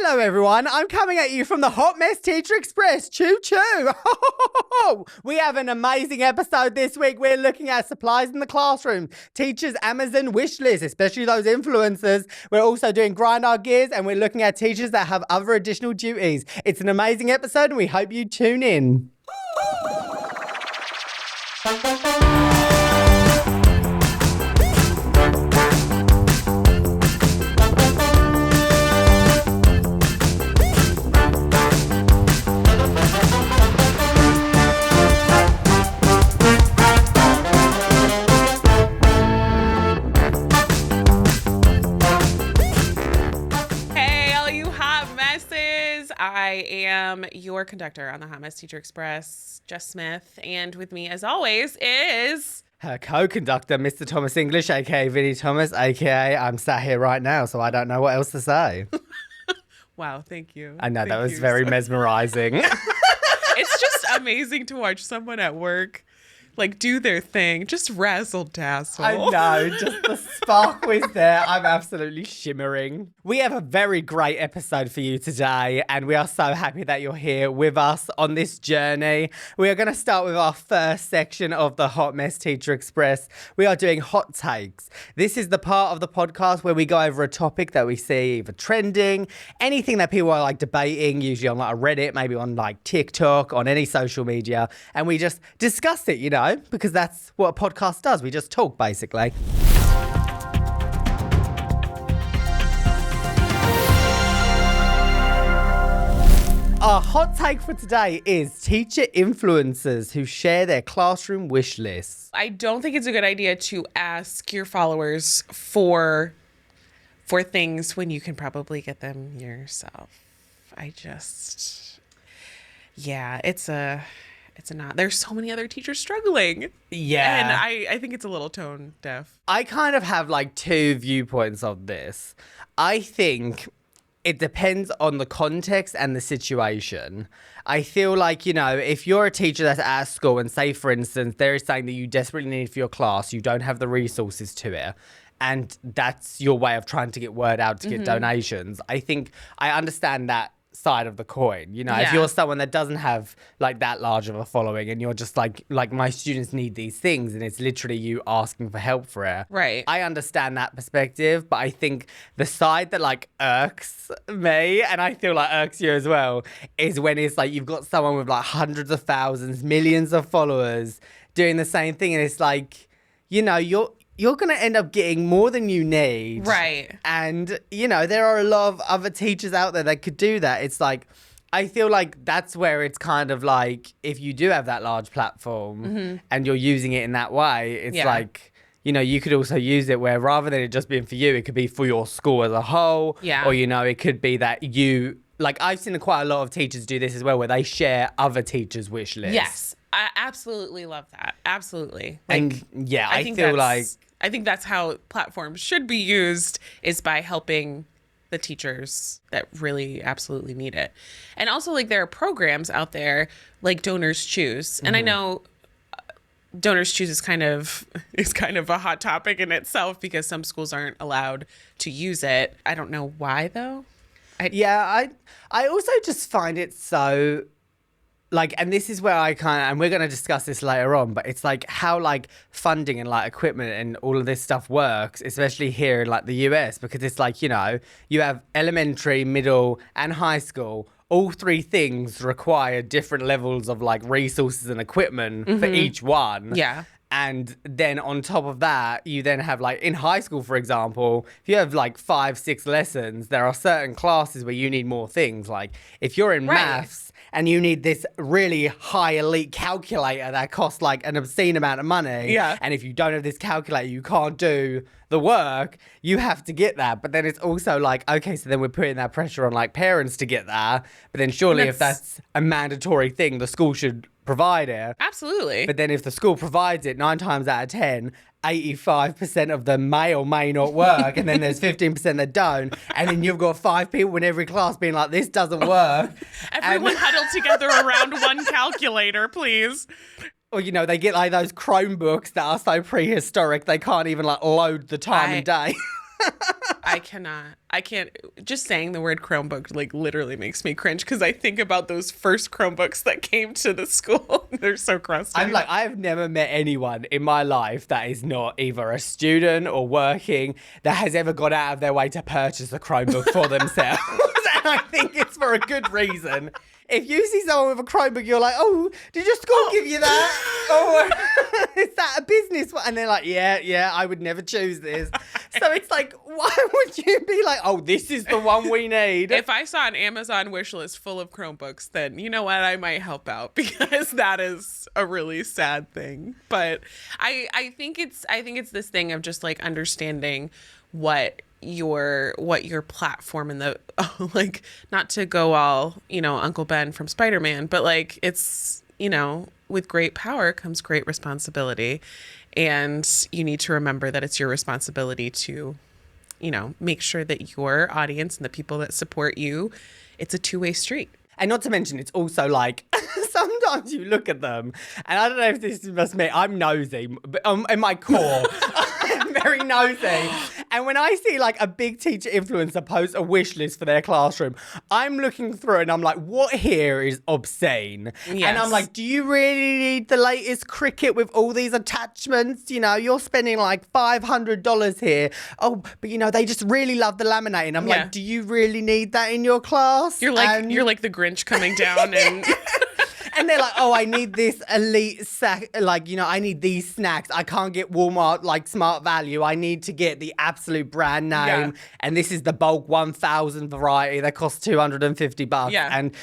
Hello, everyone. I'm coming at you from the Hot Mess Teacher Express. Choo choo. We have an amazing episode this week. We're looking at supplies in the classroom, teachers' Amazon wish list, especially those influencers. We're also doing grind our gears, and we're looking at teachers that have other additional duties. It's an amazing episode, and we hope you tune in. I am your conductor on the Hot Mess Teacher Express, Jess Smith, and with me, as always, is her co-conductor, Mr. Thomas English, aka Vinny Thomas, aka I'm sat here right now, so I don't know what else to say. Wow, thank you. I know, that was very mesmerizing. It's just amazing to watch someone at work do their thing, just razzle dazzle. I know, just the sparkle is there. I'm absolutely shimmering. We have a very great episode for you today, and we are so happy that you're here with us on this journey. We are going to start with our first section of the Hot Mess Teacher Express. We are doing hot takes. This is the part of the podcast where we go over a topic that we see either trending, anything that people are debating, usually on a Reddit, maybe on TikTok, on any social media, and we just discuss it, because that's what a podcast does. We just talk, basically. Our hot take for today is teacher influencers who share their classroom wish lists. I don't think it's a good idea to ask your followers for things when you can probably get them yourself. It's not. There's so many other teachers struggling. Yeah. And I think it's a little tone deaf. I kind of have two viewpoints of this. I think it depends on the context and the situation. I feel if you're a teacher that's at school and say, for instance, there is something that you desperately need for your class, you don't have the resources to it, and that's your way of trying to get word out to get donations. I think I understand that side of the coin. If you're someone that doesn't have that large of a following and you're just like my students need these things and it's literally you asking for help for it. Right. I understand that perspective, but I think the side that irks me, and I feel irks you as well, is when it's you've got someone with hundreds of thousands, millions of followers doing the same thing, and it's you're going to end up getting more than you need. Right. And, there are a lot of other teachers out there that could do that. It's I feel that's where it's kind of if you do have that large platform and you're using it in that way, it's you could also use it where rather than it just being for you, it could be for your school as a whole. Yeah. Or, it could be that you, I've seen quite a lot of teachers do this as well, where they share other teachers' wish lists. Yes. I absolutely love that. Absolutely. I think that's how platforms should be used, is by helping the teachers that really absolutely need it. And also there are programs out there like Donors Choose. And I know Donors Choose is kind of a hot topic in itself because some schools aren't allowed to use it. I don't know why though. I also just find it so and this is where I and we're going to discuss this later on, but it's how funding and equipment and all of this stuff works, especially here in the US, because it's you have elementary, middle and high school. All three things require different levels of resources and equipment for each one. Yeah. And then on top of that, you then have in high school, for example, if you have 5-6 lessons, there are certain classes where you need more things. If you're in maths and you need this really high elite calculator that costs an obscene amount of money. Yeah. And if you don't have this calculator, you can't do the work, you have to get that. But then it's also okay, so then we're putting that pressure on parents to get that. But then surely if that's a mandatory thing, the school should provide it. Absolutely. But then if the school provides it 9 times out of 10, 85% of them may or may not work, and then there's 15% that don't, and then you've got 5 people in every class being this doesn't work. Everyone huddle together around one calculator, please. Or, they get those Chromebooks that are so prehistoric they can't even load the time and day. I can't. Just saying the word Chromebook like literally makes me cringe because I think about those first Chromebooks that came to the school. They're so crusty. I'm like, I've never met anyone in my life that is not either a student or working that has ever gone out of their way to purchase a Chromebook for themselves. And I think it's for a good reason. If you see someone with a Chromebook, you're like, oh, did your school give you that? Oh, is that a business one? And they're like, yeah, I would never choose this. So it's like, why would you be like, oh, this is the one we need? If I saw an Amazon wish list full of Chromebooks, then you know what? I might help out because that is a really sad thing. But I think it's this thing of just like understanding what your platform and the like, not to go all, Uncle Ben from Spider-Man, but like it's, with great power comes great responsibility, and you need to remember that it's your responsibility to make sure that your audience and the people that support you, it's a two-way street. And not to mention, it's also like, sometimes you look at them, and I don't know if this must mean I'm nosy, but in my core, I'm very nosy. And when I see like a big teacher influencer post a wish list for their classroom, I'm looking through it and I'm like, what here is obscene? Yes. And I'm like, do you really need the latest cricket with all these attachments? You're spending like $500 here. Oh, but they just really love the laminating. I'm like, do you really need that in your class? You're like the Grinch coming down and... And they're like, oh, I need this elite I need these snacks. I can't get Walmart like Smart Value. I need to get the absolute brand name. Yeah. And this is the bulk 1,000 variety that costs $250. Yeah. And,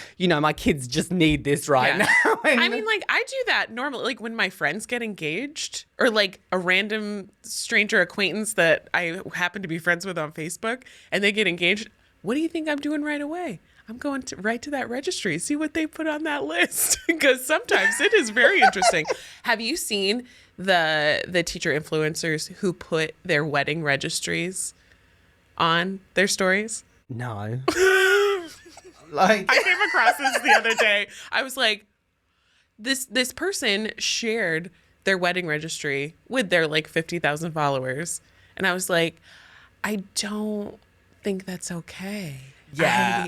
my kids just need this right now. I mean, like, I do that normally, like when my friends get engaged or like a random stranger acquaintance that I happen to be friends with on Facebook and they get engaged. What do you think I'm doing right away? I'm going right to that registry, see what they put on that list, because sometimes it is very interesting. Have you seen the teacher influencers who put their wedding registries on their stories? No. I came across this the other day. I was like, this person shared their wedding registry with their like 50,000 followers, and I was like, I don't think that's okay. Yeah.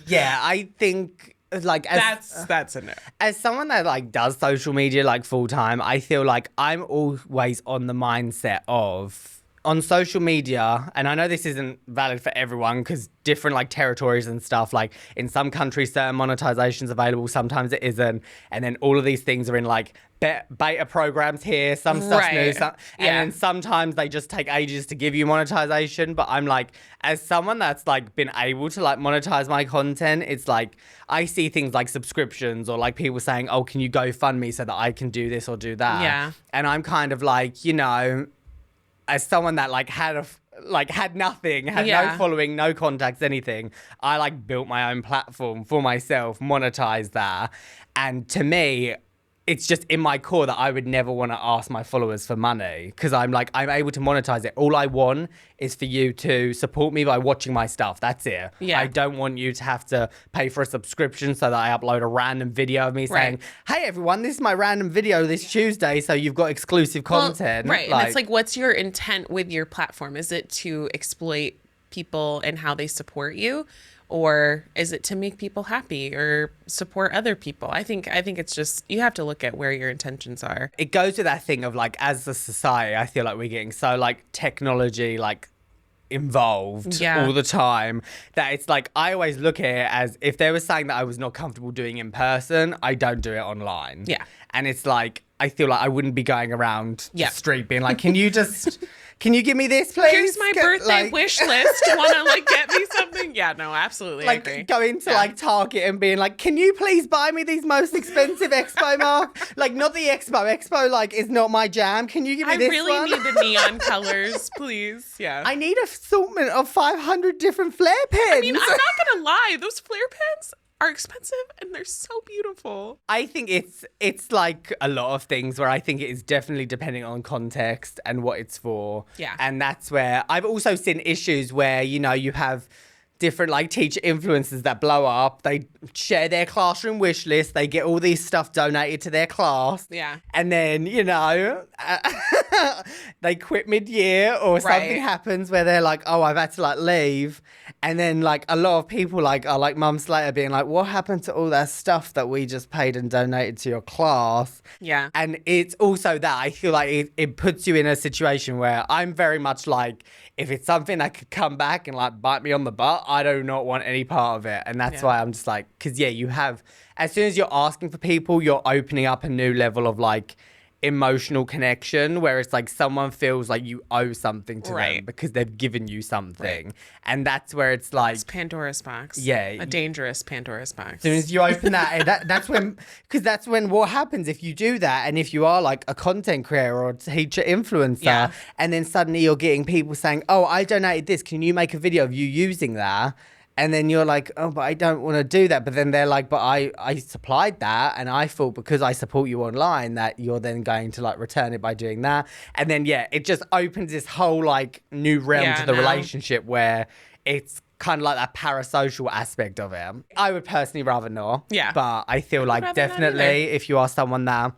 Yeah, I think like that's a no. As someone that like does social media like full time, I feel like I'm always on the mindset of on social media, and I know this isn't valid for everyone because different like territories and stuff, like in some countries certain monetization's available, sometimes it isn't, and then all of these things are in like beta programs here, some stuff's new, and then sometimes they just take ages to give you monetization. But I'm like, as someone that's like been able to like monetize my content, it's like I see things like subscriptions or like people saying, oh, can you go fund me so that I can do this or do that, and I'm kind of like, as someone that like had nothing, had no following, no contacts, anything, I like built my own platform for myself, monetized that. And to me, it's just in my core that I would never want to ask my followers for money because I'm able to monetize it. All I want is for you to support me by watching my stuff. That's it. Yeah. I don't want you to have to pay for a subscription so that I upload a random video of me saying, hey, everyone, this is my random video this Tuesday, so you've got exclusive content. Right. And it's like, what's your intent with your platform? Is it to exploit people and how they support you? Or is it to make people happy or support other people? I think it's just, you have to look at where your intentions are. It goes to that thing of like, as a society, I feel like we're getting so like technology, like involved all the time that it's like, I always look at it as if there was something that I was not comfortable doing in person, I don't do it online. Yeah. And it's like, I feel like I wouldn't be going around the street being like, can you give me this, please? Here's my birthday wish list. Want to like get me something? Yeah, no, absolutely. Like I agree. Going to like Target and being like, can you please buy me these most expensive Expo mark? Like not the Expo like is not my jam. Can you give me this one? I really need the neon colors, please. Yeah. I need an assortment of 500 different flare pens. I mean, I'm not going to lie. Those flare pens are expensive and they're so beautiful. I think it's like a lot of things where I think it is definitely depending on context and what it's for. Yeah. And that's where I've also seen issues where, you have different like teacher influencers that blow up. They share their classroom wish list. They get all these stuff donated to their class. Yeah. And then, they quit mid-year or something happens where they're like, oh, I've had to like leave. And then like a lot of people like are like months later being like, what happened to all that stuff that we just paid and donated to your class? Yeah. And it's also that I feel like it puts you in a situation where I'm very much like, if it's something that could come back and like bite me on the butt, I do not want any part of it. And that's why I'm just like, because you have, as soon as you're asking for people, you're opening up a new level of like emotional connection where it's like someone feels like you owe something to them because they've given you something. And that's where it's like, it's Pandora's box. Yeah. A dangerous Pandora's box. As soon as you open that's when, because that's when what happens if you do that. And if you are like a content creator or a teacher influencer, and then suddenly you're getting people saying, oh, I donated this, can you make a video of you using that? And then you're like, oh, but I don't want to do that. But then they're like, but I supplied that. And I thought because I support you online that you're then going to like return it by doing that. And then, it just opens this whole like new realm to the relationship where it's kind of like that parasocial aspect of it. I would personally rather not. Yeah. But I feel like definitely if you are someone that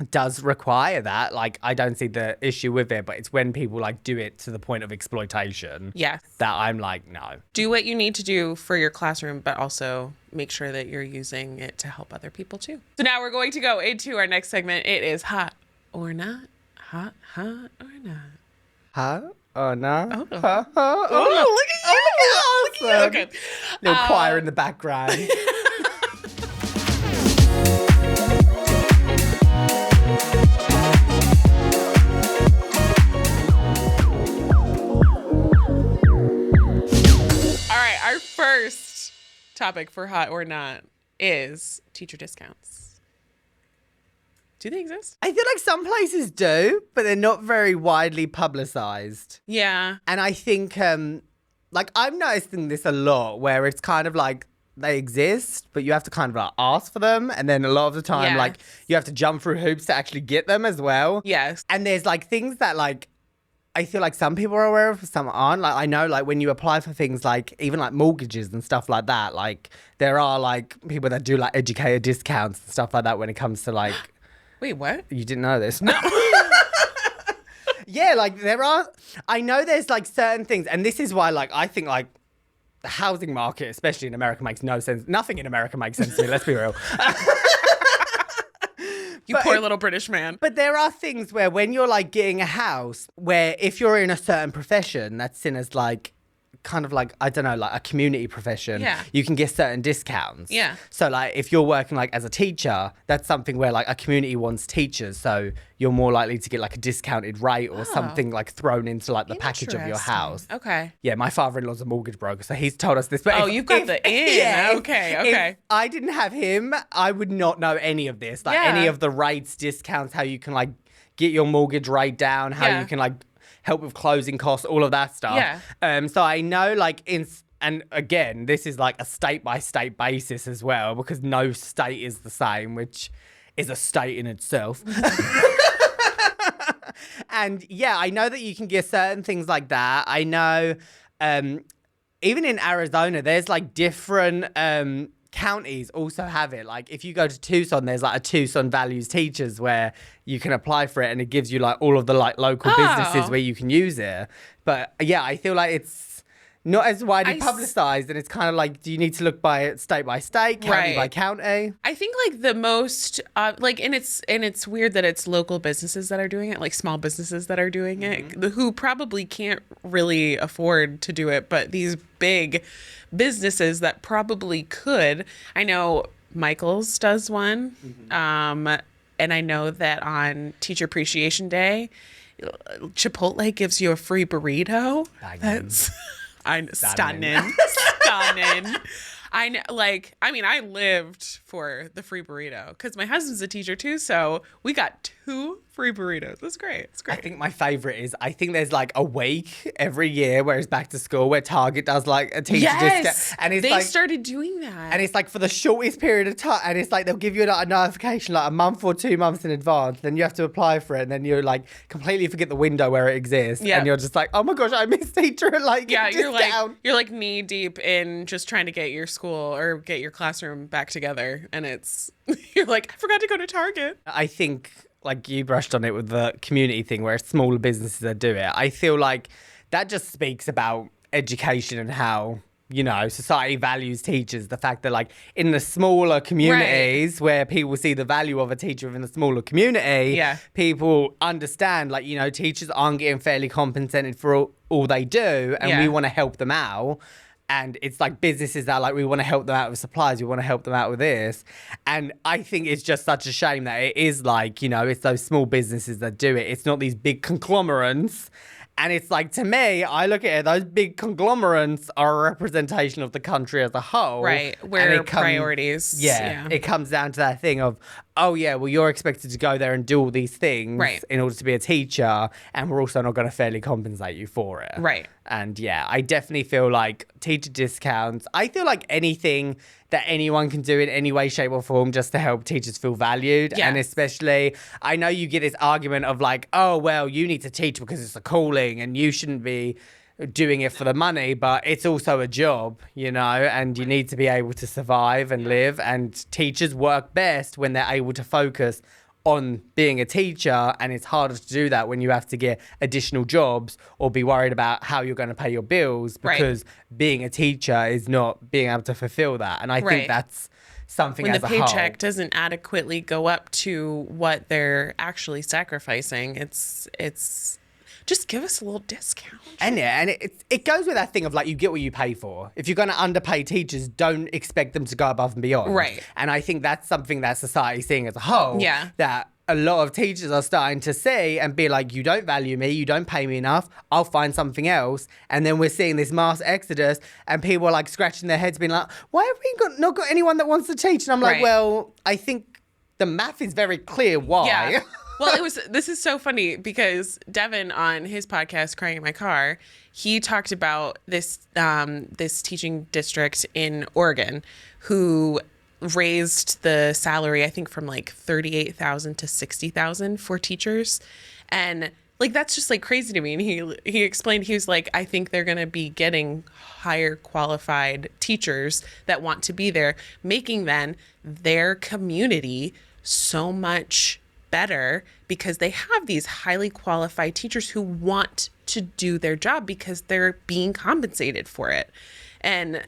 does require that, like I don't see the issue with it, but it's when people like do it to the point of exploitation that I'm like, no. Do what you need to do for your classroom, but also make sure that you're using it to help other people too. So now we're going to go into our next segment. It is hot or not. Hot or not. Hot or not. Oh, look at you. Awesome. Okay. Little choir in the background. Our first topic for hot or not is teacher discounts. Do they exist? I feel like some places do, but they're not very widely publicized. Yeah. And I think, like, I'm noticing this a lot where it's kind of like they exist, but you have to kind of like ask for them. And then a lot of the time, like, you have to jump through hoops to actually get them as well. Yes. And there's like things that like, I feel like some people are aware of, some aren't. Like, I know, like, when you apply for things like, even like mortgages and stuff like that, like, there are like people that do like educator discounts and stuff like that when it comes to like. Wait, what? You didn't know this? No. Yeah, like, there are. I know there's like certain things, and this is why, like, I think like the housing market, especially in America, makes no sense. Nothing in America makes sense to me, let's be real. You poor little British man. But there are things where when you're like getting a house, where if you're in a certain profession that's seen as like kind of like, I don't know, like a community profession, you can get certain discounts. Yeah. So like if you're working like as a teacher, that's something where like a community wants teachers. So you're more likely to get like a discounted rate or something like thrown into like the package of your house. Okay. Yeah, my father-in-law's a mortgage broker, so he's told us this. But you've got the in. Yeah, okay. If I didn't have him, I would not know any of this. Like any of the rates, discounts, how you can like get your mortgage rate down, how you can like help with closing costs, all of that stuff. Yeah. So I know like and again, this is like a state-by-state basis as well, because no state is the same, which is a state in itself. And yeah, I know that you can get certain things like that. I know even in Arizona, there's like different counties also have it. Like if you go to Tucson, there's like a Tucson Values Teachers where you can apply for it and it gives you like all of the like local businesses where you can use it. But yeah, I feel like it's not as widely publicized, and it's kind of like, do you need to look by state, county by county? I think like the most like, and it's weird that it's local businesses that are doing it, like small businesses that are doing it, who probably can't really afford to do it, but these big businesses that probably could. I know Michael's does one, and I know that on Teacher Appreciation Day, Chipotle gives you a free burrito. That's stunning. I know, like, I mean, I lived for the free burrito because my husband's a teacher too, so we got 2 free burritos. That's great. It's great. I think my favorite is, I think there's like a week every year where it's back to school where Target does like a teacher discount. And it's they like, started doing that. And it's like for the shortest period of time. And it's like they'll give you a notification like a month or 2 months in advance. Then you have to apply for it. And then you're like completely forget the window where it exists. And you're just like, oh my gosh, I missed teacher. Like, you're like knee deep in just trying to get your school or get your classroom back together. And it's, you're like, I forgot to go to Target. I think like you brushed on it with the community thing where it's smaller businesses that do it. I feel like that just speaks about education and how, you know, society values teachers. The fact that, like, in the smaller communities where people see the value of a teacher within the smaller community, people understand, like, you know, teachers aren't getting fairly compensated for all they do, and we want to help them out. And it's like businesses that are like, we want to help them out with supplies, we want to help them out with this. And I think it's just such a shame that it is like, you know, it's those small businesses that do it. It's not these big conglomerates. And it's like, to me, I look at it, those big conglomerates are a representation of the country as a whole. Right. Where priorities. Yeah. It comes down to that thing of, oh, yeah, well, you're expected to go there and do all these things in order to be a teacher. And we're also not going to fairly compensate you for it. Right. And yeah, I definitely feel like teacher discounts. I feel like anything that anyone can do in any way, shape or form just to help teachers feel valued. Yes. And especially, I know you get this argument of like, oh, well, you need to teach because it's a calling and you shouldn't be doing it for the money, but it's also a job, you know, and you need to be able to survive and live. And teachers work best when they're able to focus on being a teacher, and it's harder to do that when you have to get additional jobs or be worried about how you're going to pay your bills, because being a teacher is not being able to fulfill that. And I think that's something when as the a whole. paycheck doesn't adequately go up to what they're actually sacrificing, it's just give us a little discount. And it goes with that thing of like, you get what you pay for. If you're going to underpay teachers, don't expect them to go above and beyond. Right. And I think that's something that society's seeing as a whole. Yeah. That a lot of teachers are starting to see and be like, you don't value me, you don't pay me enough, I'll find something else. And then we're seeing this mass exodus and people are like scratching their heads being like, why have we not got anyone that wants to teach? And I'm like, well, I think the math is very clear why. Yeah. Well, this is so funny because Devin on his podcast, Crying in My Car, he talked about this teaching district in Oregon who raised the salary, I think, from like $38,000 to $60,000 for teachers. And like, that's just like crazy to me. And he explained, he was like, I think they're going to be getting higher qualified teachers that want to be there, making then their community so much better because they have these highly qualified teachers who want to do their job because they're being compensated for it. And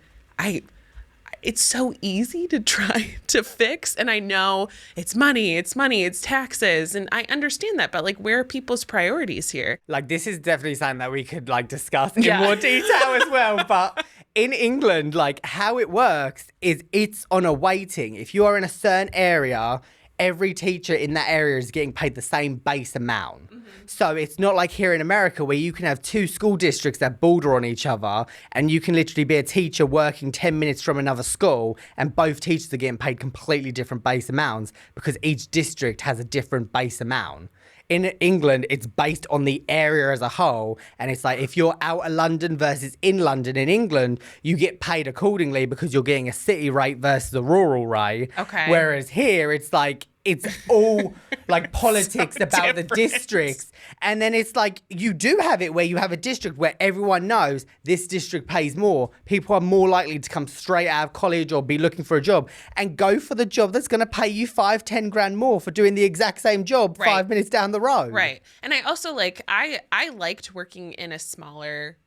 it's so easy to try to fix. And I know it's money, it's taxes. And I understand that, but like, where are people's priorities here? Like, this is definitely something that we could like discuss in more detail as well. But in England, like how it works is it's on a weighting. If you are in a certain area, every teacher in that area is getting paid the same base amount. Mm-hmm. So it's not like here in America where you can have two school districts that border on each other and you can literally be a teacher working 10 minutes from another school and both teachers are getting paid completely different base amounts because each district has a different base amount. In England, it's based on the area as a whole. And it's like, if you're out of London versus in London in England, you get paid accordingly because you're getting a city rate versus a rural rate. Okay. Whereas here, it's like, it's all like politics about the districts. And then it's like, you do have it where you have a district where everyone knows this district pays more. People are more likely to come straight out of college or be looking for a job and go for the job that's going to pay you 5-10 grand more for doing the exact same job 5 minutes down the road. Right. And I also like, I liked working in a smaller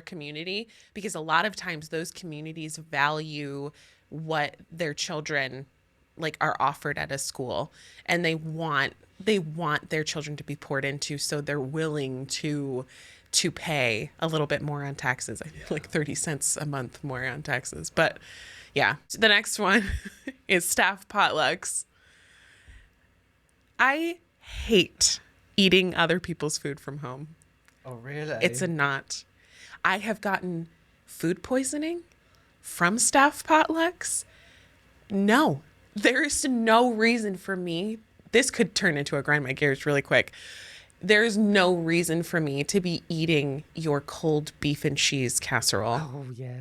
community because a lot of times those communities value what their children like are offered at a school, and they want their children to be poured into, so they're willing to pay a little bit more on taxes. I think like 30 cents a month more on taxes. But yeah, the next one is staff potlucks. I hate eating other people's food from home. Oh, really? It's a knot. I have gotten food poisoning from staff potlucks. No. There's no reason for me. This could turn into a grind my gears really quick. There's no reason for me to be eating your cold beef and cheese casserole. Oh, yeah.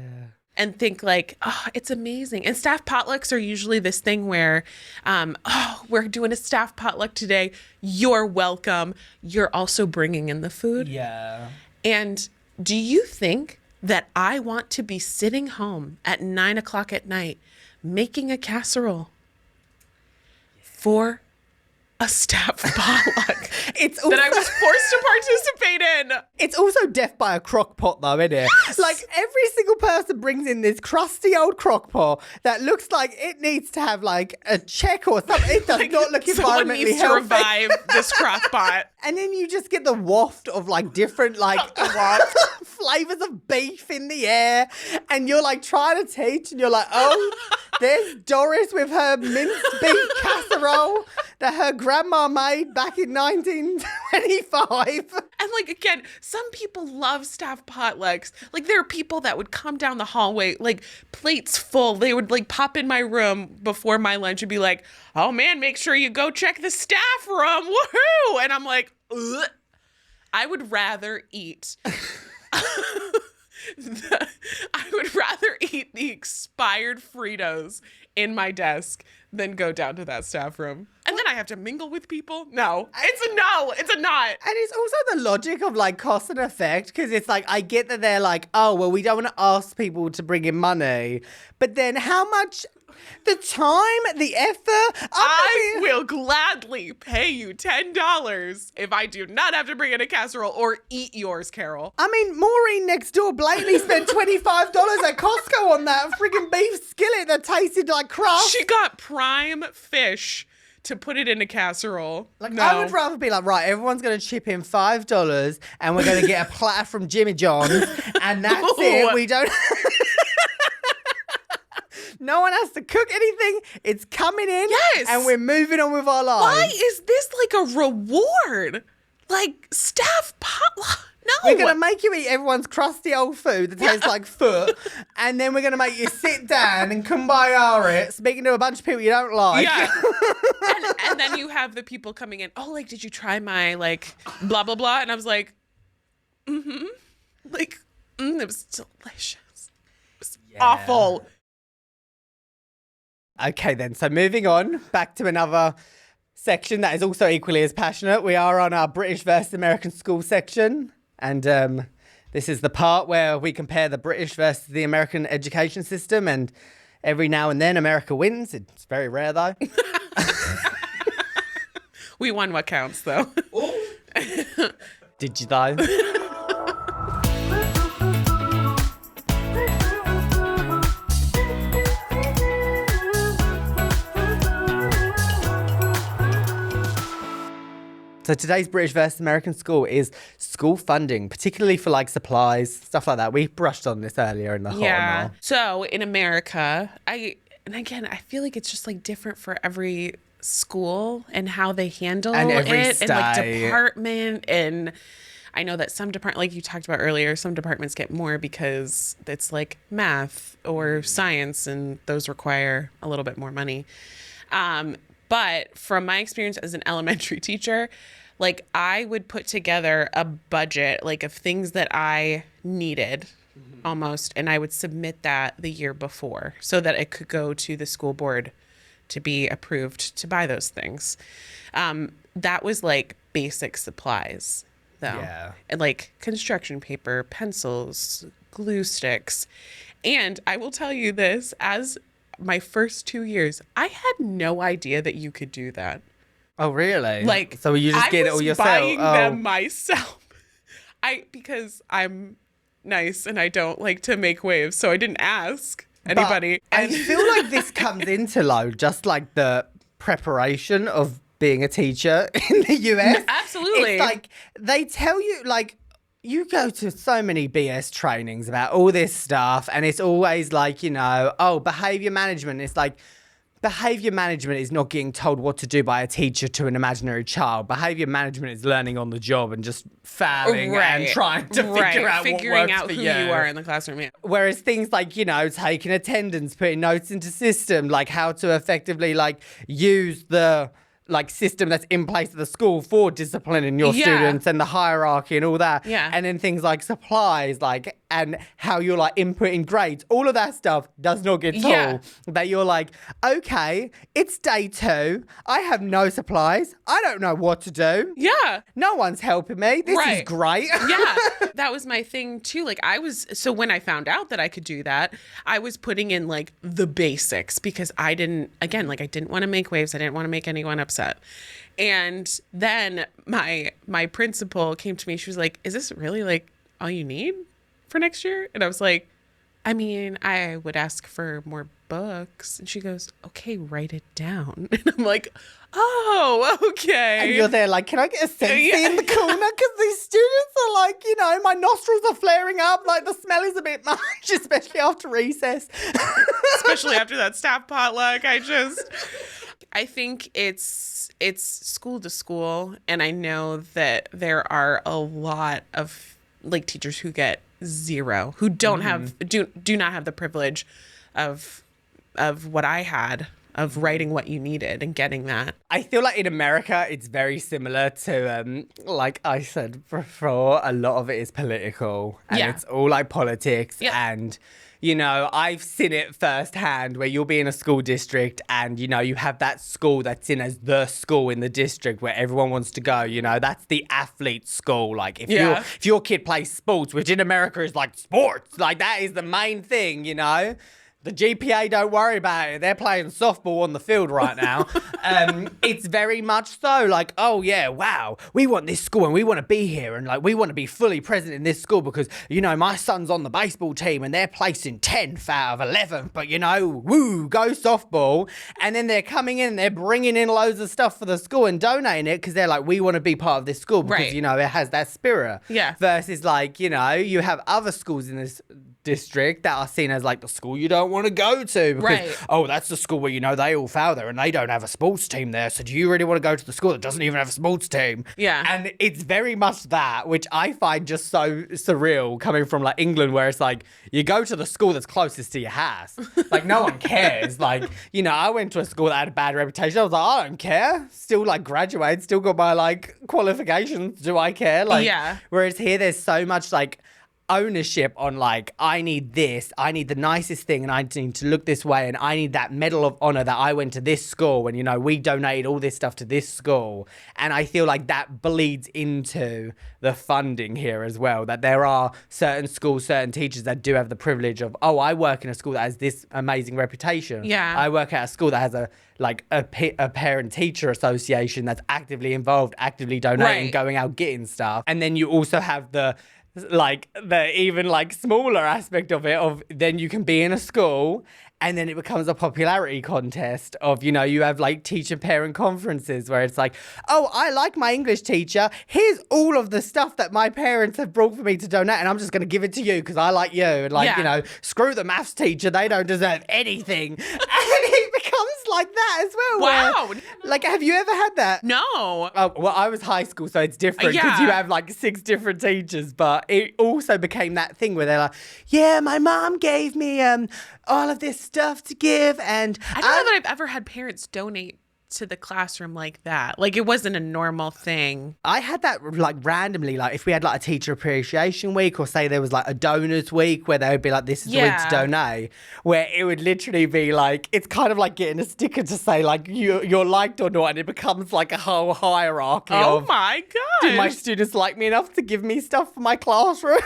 And think like, oh, it's amazing. And staff potlucks are usually this thing where, we're doing a staff potluck today. You're welcome. You're also bringing in the food. Yeah. And do you think that I want to be sitting home at 9:00 at night making a casserole for a staff potluck It's also, that I was forced to participate in. it's also death by a crockpot, though, isn't it? Yes! Like, every single person brings in this crusty old crockpot that looks like it needs to have, like, a check or something. It does not look Someone environmentally needs to healthy. revive this crockpot. And then you just get the waft of, like, different, like, flavors of beef in the air. And you're, like, trying to teach, and you're like, oh, there's Doris with her minced beef casserole that her grandma made back in 1925. And like, again, some people love staff potlucks. Like, there are people that would come down the hallway, like plates full. They would like pop in my room before my lunch and be like, oh man, make sure you go check the staff room. Woohoo! And I'm like, ugh. I would rather eat. I would rather eat the expired Fritos in my desk than go down to that staff room. And then I have to mingle with people? No. It's a no. It's a not. And it's also the logic of like cost and effect, because it's like, I get that they're like, oh, well, we don't want to ask people to bring in money. But then how much, the time, the effort. I will gladly pay you $10 if I do not have to bring in a casserole or eat yours, Carol. I mean, Maureen next door blatantly spent $25 at Costco on that freaking beef skillet that tasted like crust. She got prime fish to put it in a casserole. Like, no. I would rather be like, right, everyone's going to chip in $5 and we're going to get a platter from Jimmy John's and that's it. We don't... No one has to cook anything. It's coming in. Yes. And we're moving on with our lives. Why is this like a reward? Like staff potluck? No. We're going to make you eat everyone's crusty old food that tastes like foot. And then we're going to make you sit down and kumbaya it, speaking to a bunch of people you don't like. Yeah. and then you have the people coming in, oh, like, did you try my, like, blah, blah, blah? And I was like, mm-hmm. Like, it was delicious. It was awful. Okay, then. So moving on back to another section that is also equally as passionate. We are on our British versus American school section. And this is the part where we compare the British versus the American education system. And every now and then America wins. It's very rare, though. We won what counts, though. Did you, though? So today's British versus American school is school funding, particularly for like supplies, stuff like that. We brushed on this earlier in the whole. Yeah. So in America, I feel like it's just like different for every school and how they handle and every it state. and like department. And I know that some department, like you talked about earlier, some departments get more because it's like math or science, and those require a little bit more money. But from my experience as an elementary teacher, like I would put together a budget like of things that I needed almost, and I would submit that the year before so that it could go to the school board to be approved to buy those things. That was like basic supplies though. Yeah. And like construction paper, pencils, glue sticks. And I will tell you this, as my first 2 years, I had no idea that you could do that. Oh, really? Like, so you just get it all yourself? I was buying them myself. Because I'm nice and I don't like to make waves, so I didn't ask anybody. But I feel like this comes into just like the preparation of being a teacher in the US. Absolutely. It's like they tell you, like, you go to so many BS trainings about all this stuff, and it's always like, you know, oh, behavior management. It's like, behavior management is not getting told what to do by a teacher to an imaginary child. Behavior management is learning on the job and just failing and trying to figure out what works for who you. you are in the classroom. Yeah. Whereas things like, you know, taking attendance, putting notes into system, like how to effectively like use the like system that's in place at the school for disciplining your students and the hierarchy and all that. Yeah. And then things like supplies, like, and how you're like inputting grades, all of that stuff does not get told. Yeah. That you're like, okay, it's day 2. I have no supplies. I don't know what to do. Yeah. No one's helping me. This is great. Yeah. That was my thing too. Like so when I found out that I could do that, I was putting in like the basics because I didn't want to make waves. I didn't want to make anyone upset. upset. And then my principal came to me. She was like, is this really like all you need for next year? And I was like, I mean, I would ask for more books. And she goes, okay, write it down. And I'm like, oh, okay. And you're there like, can I get a selfie in the corner? Because these students are like, my nostrils are flaring up. Like, the smell is a bit much, especially after recess. Especially after that staff potluck. I think it's school to school. And I know that there are a lot of like teachers who get zero, who don't do not have the privilege of what I had, of writing what you needed and getting that. I feel like in America, it's very similar to, like I said before, a lot of it is political. And it's all like politics. Yeah. And, I've seen it firsthand where you'll be in a school district and, you have that school that's in as the school in the district where everyone wants to go. That's the athlete school. Like if your kid plays sports, which in America is like sports, like that is the main thing, The GPA, don't worry about it. They're playing softball on the field right now. It's very much so like, oh, yeah, wow, we want this school and we want to be here. And like, we want to be fully present in this school because, my son's on the baseball team and they're placing 10th out of 11th. But, woo, go softball. And then they're coming in and they're bringing in loads of stuff for the school and donating it because they're like, we want to be part of this school because, it has that spirit. Yeah. Versus like, you have other schools in this district that are seen as like the school you don't want to go to because that's the school where they all fail there and they don't have a sports team there, so do you really want to go to the school that doesn't even have a sports team? And it's very much that, which I find just so surreal coming from like England, where it's like you go to the school that's closest to your house, like no one cares. Like I went to a school that had a bad reputation. I was like, I don't care, still like graduated, still got my like qualifications, do I care? Like whereas here there's so much like ownership on like, I need this, I need the nicest thing and I need to look this way and I need that medal of honor that I went to this school and we donated all this stuff to this school. And I feel like that bleeds into the funding here as well, that there are certain schools, certain teachers that do have the privilege of, oh, I work in a school that has this amazing reputation. I work at a school that has a parent-teacher association that's actively involved, actively donating, going out getting stuff. And then you also have the even like smaller aspect of it, of then you can be in a school and then it becomes a popularity contest of, you have like teacher parent conferences where it's like, oh, I like my English teacher. Here's all of the stuff that my parents have brought for me to donate and I'm just going to give it to you because I like you. And like, screw the maths teacher. They don't deserve anything. And it becomes like that as well. Wow. Where, like, have you ever had that? No. Oh, well, I was high school, so it's different because you have like 6 different teachers. But it also became that thing where they're like, yeah, my mom gave me all of this stuff to give. And I don't know that I've ever had parents donate to the classroom like that. Like, it wasn't a normal thing. I had that like randomly, like if we had like a teacher appreciation week or say there was like a donors week where they would be like, this is the week to donate, where it would literally be like, it's kind of like getting a sticker to say like you're liked or not, and it becomes like a whole hierarchy of, my God, do my students like me enough to give me stuff for my classroom?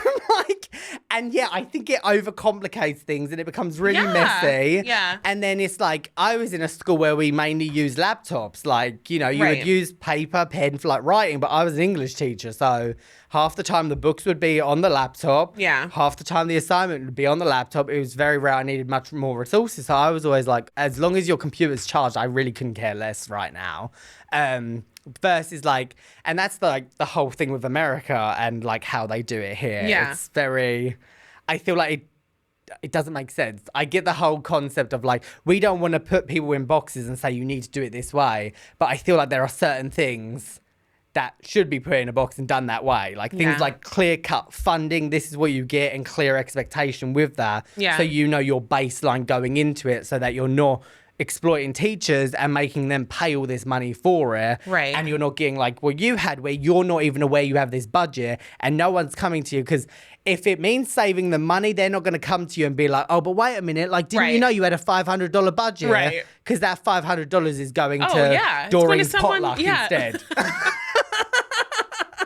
And I think it overcomplicates things and it becomes really messy. And then it's like, I was in a school where we mainly use laptops. Like, you would use paper, pen for like writing, but I was an English teacher. So half the time the books would be on the laptop. Half the time the assignment would be on the laptop. It was very rare I needed much more resources. So I was always like, as long as your computer's charged, I really couldn't care less right now. Versus like, and that's the whole thing with America and like how they do it here. It's very, I feel like it doesn't make sense. I get the whole concept of like, we don't want to put people in boxes and say you need to do it this way. But I feel like there are certain things that should be put in a box and done that way. Like things like clear-cut funding, this is what you get, and clear expectation with that. So your baseline going into it so that you're not exploiting teachers and making them pay all this money for it. And you're not getting like what you had where you're not even aware you have this budget and no one's coming to you, because if it means saving them money, they're not going to come to you and be like, oh, but wait a minute, like, didn't you know you had a $500 budget? Because that $500 is going to Doreen's potluck instead.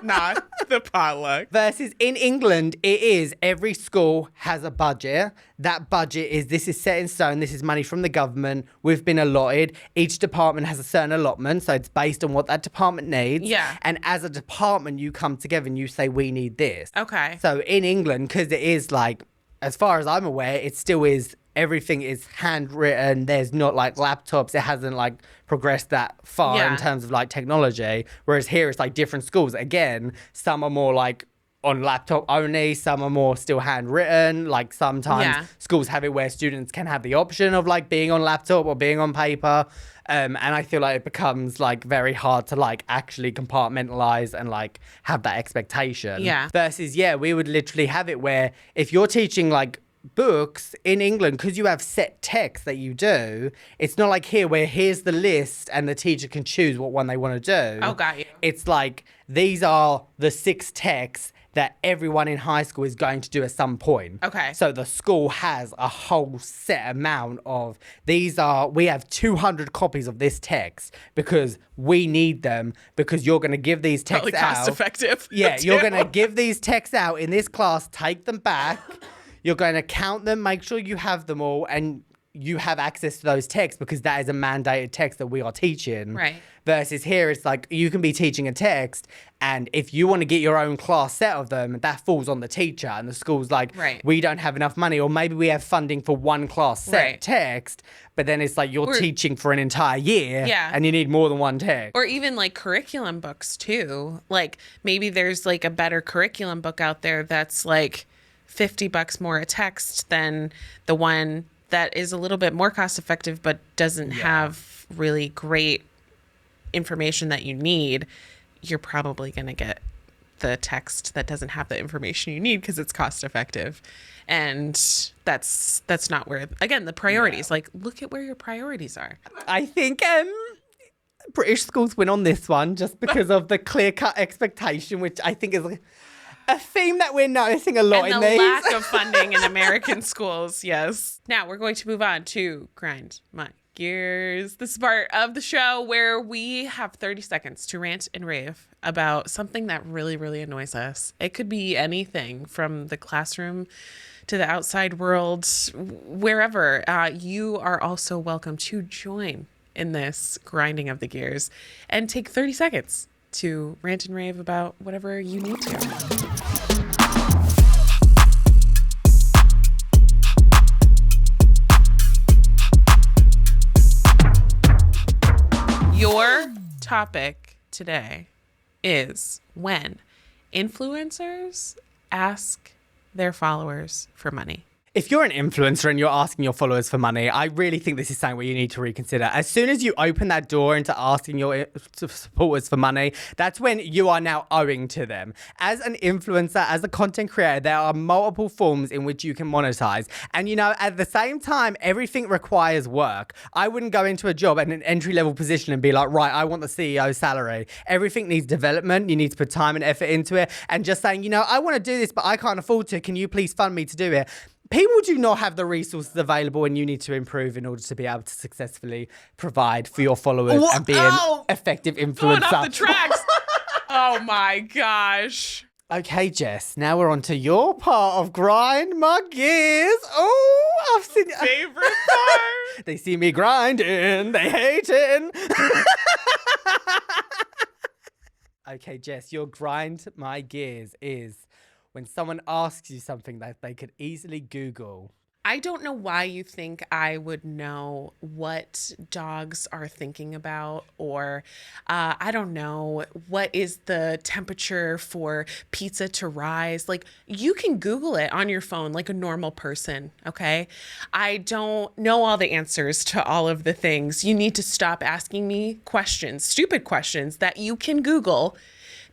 not the potluck. Versus in England, it is every school has a budget. That budget is, this is set in stone. This is money from the government. We've been allotted. Each department has a certain allotment. So it's based on what that department needs. Yeah. And as a department, you come together and you say, we need this. Okay. So in England, because it is like, as far as I'm aware, it still is, everything is handwritten. There's not like laptops. It hasn't like progressed that far in terms of like technology. Whereas here it's like different schools. Again, some are more like on laptop only. Some are more still handwritten. Like sometimes schools have it where students can have the option of like being on laptop or being on paper. And I feel like it becomes like very hard to like actually compartmentalize and like have that expectation. Yeah. Versus, we would literally have it where if you're teaching like books in England, because you have set text that you do, it's not like here where here's the list and the teacher can choose what one they want to do. Oh, got you. It's like these are the 6 texts that everyone in high school is going to do at some point. Okay. So the school has a whole set amount of we have 200 copies of this text because we need them because you're going to give these texts Probably out. cost effective. Yeah, you're going to give these texts out in this class, take them back. You're going to count them, make sure you have them all, and you have access to those texts because that is a mandated text that we are teaching. Right. Versus here, it's like you can be teaching a text, and if you want to get your own class set of them, that falls on the teacher. And the school's like, we don't have enough money, or maybe we have funding for one class set text, but then it's like you're teaching for an entire year, and you need more than one text. Or even like curriculum books too. Like maybe there's like a better curriculum book out there that's like $50 more a text than the one that is a little bit more cost effective but doesn't have really great information that you need. You're probably going to get the text that doesn't have the information you need because it's cost effective. And that's not where, again, the priorities, like look at where your priorities are. I think British schools win on this one just because of the clear-cut expectation, which I think is a theme that we're noticing a lot in these. And the lack of funding in American schools, yes. Now we're going to move on to Grind My Gears. This is part of the show where we have 30 seconds to rant and rave about something that really, really annoys us. It could be anything from the classroom to the outside world, wherever. You are also welcome to join in this grinding of the gears and take 30 seconds to rant and rave about whatever you need to. Your topic today is when influencers ask their followers for money. If you're an influencer and you're asking your followers for money, I really think this is something where you need to reconsider. As soon as you open that door into asking your supporters for money, that's when you are now owing to them. As an influencer, as a content creator, there are multiple forms in which you can monetize. And, at the same time, everything requires work. I wouldn't go into a job at an entry-level position and be like, right, I want the CEO's salary. Everything needs development. You need to put time and effort into it. And just saying, I want to do this, but I can't afford to. Can you please fund me to do it? People do not have the resources available, and you need to improve in order to be able to successfully provide for your followers and be an effective influencer. Going off the tracks. Oh my gosh. Okay, Jess, now we're on to your part of Grind My Gears. Oh, I've seen favorite part. They see me grinding, they hating. Okay, Jess, your Grind My Gears is when someone asks you something that they could easily Google. I don't know why you think I would know what dogs are thinking about, or I don't know, what is the temperature for pizza to rise? Like, you can Google it on your phone like a normal person, okay? I don't know all the answers to all of the things. You need to stop asking me questions, stupid questions that you can Google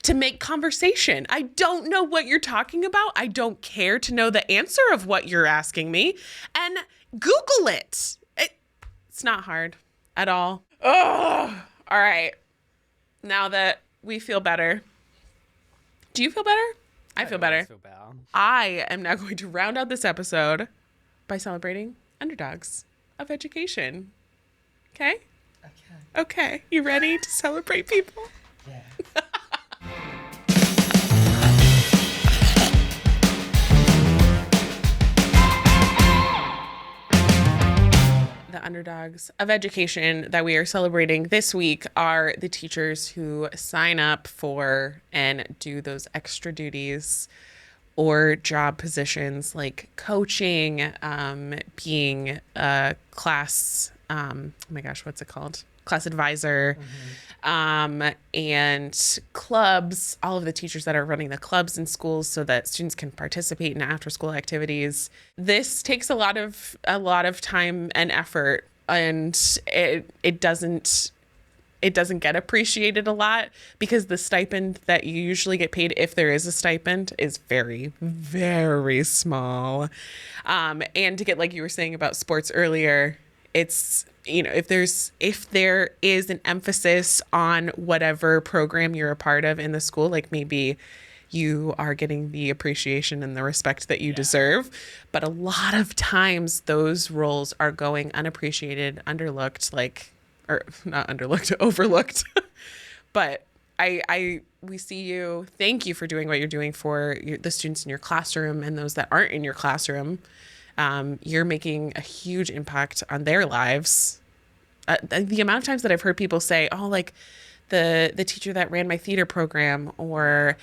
to make conversation. I don't know what you're talking about. I don't care to know the answer of what you're asking me. And Google it. It's not hard at all. Oh, all right. Now that we feel better. Do you feel better? I feel better. I am now going to round out this episode by celebrating underdogs of education. Okay? Okay. You ready to celebrate people? Yeah. underdogs of education that we are celebrating this week are the teachers who sign up for and do those extra duties or job positions like coaching, being a class, oh my gosh, what's it called? Class advisor, and clubs, all of the teachers that are running the clubs in schools so that students can participate in after school activities. This takes a lot of time and effort, and it doesn't get appreciated a lot because the stipend that you usually get paid, if there is a stipend, is very, very small. And to get, like you were saying about sports earlier, it's, you know, if there is an emphasis on whatever program you're a part of in the school, like maybe you are getting the appreciation and the respect that you deserve. But a lot of times those roles are going unappreciated, underlooked, or not underlooked, overlooked. But we see you. Thank you for doing what you're doing for the students in your classroom and those that aren't in your classroom. You're making a huge impact on their lives. The amount of times that I've heard people say, oh, like the teacher that ran my theater program, or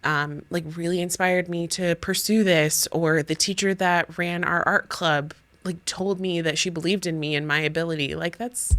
like really inspired me to pursue this, or the teacher that ran our art club, like told me that she believed in me and my ability. Like that's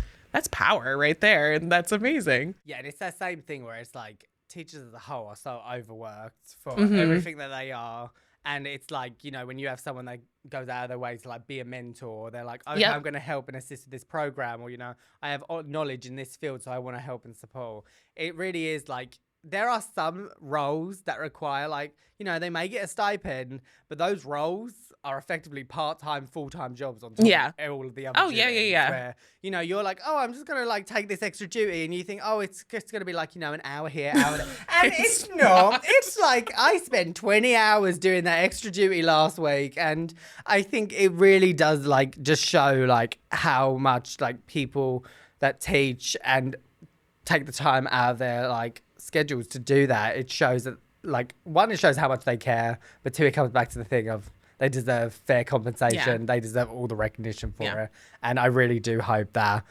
power right there. And that's amazing. Yeah. And it's that same thing where it's like teachers as a whole are so overworked for everything that they are. And it's like, you know, when you have someone that goes out of their way to like be a mentor, they're like, okay, I'm going to help and assist with this program, or, you know, I have knowledge in this field, so I want to help and support. It really is like, there are some roles that require, like, you know, they may get a stipend, but those roles are effectively part-time, full-time jobs on top of all of the other duties, where, you know, you're like, oh, I'm just going to like take this extra duty, and you think, oh, it's just going to be like, you know, an hour here, hour there. And it's not. It's like I spent 20 hours doing that extra duty last week, and I think it really does like just show like how much like people that teach and take the time out of their like schedules to do that. It shows that, like, one, it shows how much they care, but two, it comes back to the thing of they deserve fair compensation. They deserve all the recognition for it. And I really do hope that,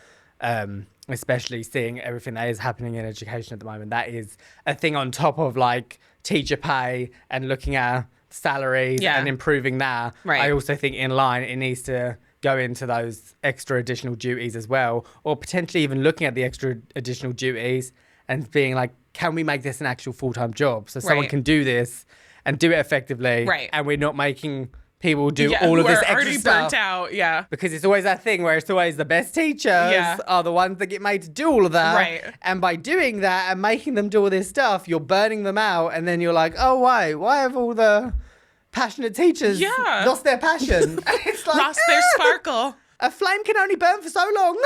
especially seeing everything that is happening in education at the moment, that is a thing on top of like teacher pay and looking at salaries and improving that. Right. I also think in line, it needs to go into those extra additional duties as well, or potentially even looking at the extra additional duties and being like, can we make this an actual full-time job so someone can do this and do it effectively, and we're not making people do all of this extra already stuff. Burnt out, Because it's always that thing where it's always the best teachers are the ones that get made to do all of that. Right. And by doing that and making them do all this stuff, you're burning them out, and then you're like, oh, why have all the passionate teachers lost their passion? It's like, lost their sparkle. A flame can only burn for so long.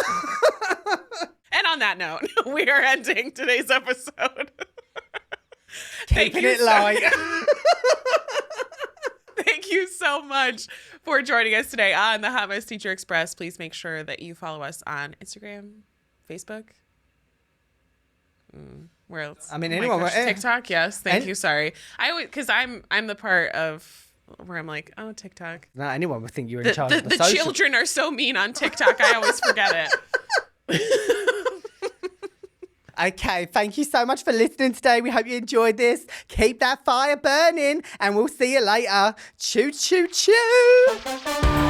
And on that note, we are ending today's episode. Keeping it light. Thank you so much for joining us today on the Hot Mess Teacher Express. Please make sure that you follow us on Instagram, Facebook. Where else? I mean, anyone. TikTok, yes. Thank you. Sorry. Because I'm the part of where I'm like, oh, TikTok. No, anyone would think you were in charge of the social. children are so mean on TikTok. I always forget it. Okay, thank you so much for listening today. We hope you enjoyed this. Keep that fire burning, and we'll see you later. Choo, choo, choo.